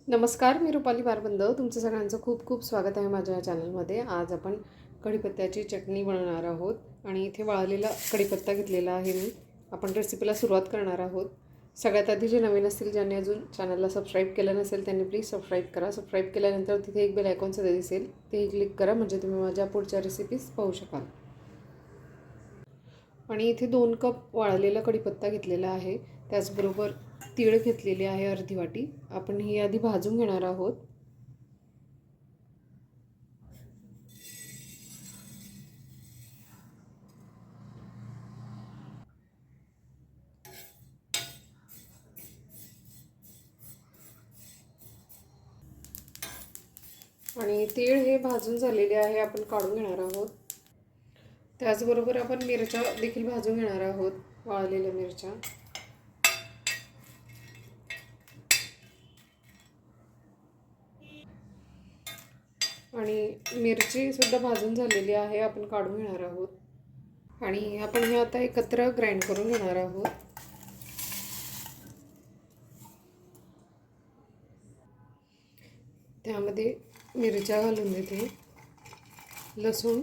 नमस्कार, मी रुपाली बारबंद. तुमचं सगळ्यांचं खूप खूप स्वागत आहे माझ्या चॅनलमध्ये. आज आपण कढीपत्त्याची चटणी बनवणार आहोत आणि इथे वाळलेला कढीपत्ता घेतलेला आहे मी. आपण रेसिपीला सुरुवात करणार आहोत. सगळ्यात आधी जे नवीन असतील, ज्यांनी अजून चॅनलला सबस्क्राईब केलं नसेल त्यांनी प्लीज सबस्क्राईब करा. सबस्क्राईब केल्यानंतर तिथे एक बेल आयकॉनसुद्धा दिसेल, तेही क्लिक करा म्हणजे तुम्ही माझ्या पुढच्या रेसिपीज पाहू शकाल. आणि इथे 2 कप वाळलेला कढीपत्ता घेतलेला आहे. त्याचबरोबर तीळ घेतलेली आहे अर्धी वाटी. आपण ही आधी भाजून घेणार आहोत. आणि तीळ हे भाजून झालेले आहे, आपण काढून घेणार आहोत. त्याचबरोबर आपण मिरच्या देखील भाजून घेणार आहोत, वाळलेल्या मिरच्या. आणि मिरची सुद्धा भाजून झालेली आहे, आपण काढून घेणार आहोत. आणि आपण हे आता एकत्र ग्राइंड करून घेणार आहोत. त्यामध्ये मिरच्या घालून देते, लसूण,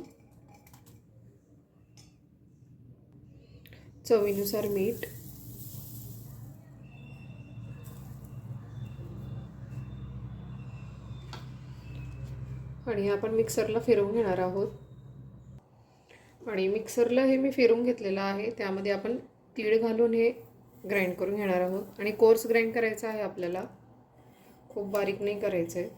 चवीनुसार मीठ, आणि आपण मिक्सरला फिरवून घेणार आहोत. आणि मिक्सरला हे मी फिरवून घेतलेलं आहे. त्यामध्ये आपण तीळ घालून हे ग्राइंड करून घेणार आहोत. आणि कोर्स ग्राइंड करायचं आहे आपल्याला, खूप बारीक नाही करायचं आहे.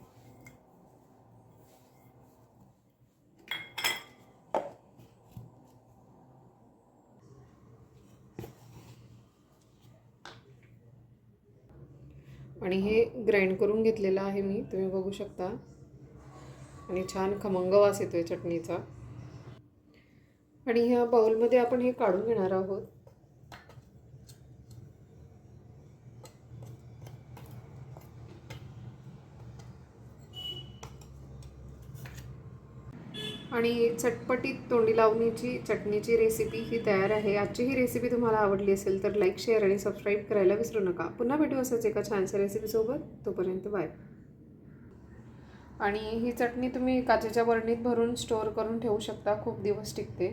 आणि हे ग्राइंड करून घेतलेलं आहे मी, तुम्ही बघू शकता. आणि छान खमंग वास येतोय चटणीचा. आणि ह्या बाउलमध्ये आपण हे काढून घेणार आहोत. आणि चटपटीत तोंडी लावणीची चटणीची रेसिपी ही तयार आहे. आजची ही रेसिपी तुम्हाला आवडली असेल तर लाईक, शेअर आणि सबस्क्राईब करायला विसरू नका. पुन्हा भेटू असंच एका छानशा रेसिपीसोबत. तोपर्यंत बाय. आणि ही चटणी तुम्ही काचेच्या बरणीत भरून स्टोअर करून ठेवू शकता, खूप दिवस टिकते.